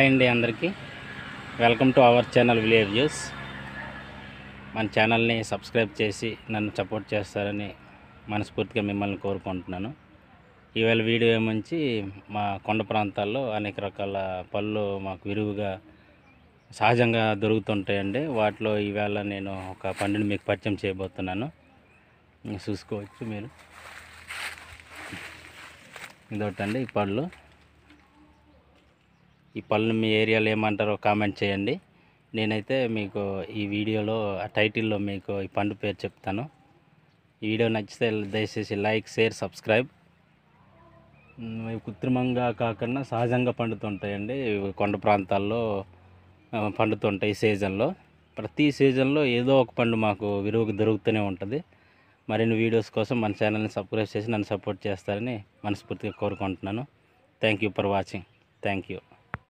Hi అండి అందరికీ. Welcome to our channel village views. మన ఛానల్ని సబ్స్క్రైబ్ చేసి నన్ను సపోర్ట్ చేస్తారని మనస్ఫూర్తిగా మిమ్మల్ని కోరుకుంటున్నాను. ఇవాళ వీడియో ఏమంచి మా కొండ ప్రాంతాల్లో అనేక రకాల పళ్ళు మాకు విరివిగా సహజంగా దొరుకుతుంటాయండి. వాటిలో ఈవేళ నేను ఒక పండుని మీకు పరిచయం చేయబోతున్నాను. చూసుకోవచ్చు మీరు. ఇదొకటండి ఈ పళ్ళు. ఈ పళ్ళని మీ ఏరియాలో ఏమంటారో కామెంట్ చేయండి. నేనైతే మీకు ఈ వీడియోలో టైటిల్లో మీకు ఈ పండు పేరు చెప్తాను. ఈ వీడియో నచ్చితే దయచేసి లైక్, షేర్, సబ్స్క్రైబ్. కృత్రిమంగా కాకుండా సహజంగా పండుతుంటాయండి. కొండ ప్రాంతాల్లో పండుతుంటాయి సీజన్లో. ప్రతి సీజన్లో ఏదో ఒక పండు మాకు విరుగుకు దొరుకుతూనే ఉంటుంది. మరిన్ని వీడియోస్ కోసం మన ఛానల్ని సబ్స్క్రైబ్ చేసి నన్ను సపోర్ట్ చేస్తారని మనస్ఫూర్తిగా కోరుకుంటున్నాను. Thank you for watching. Thank you.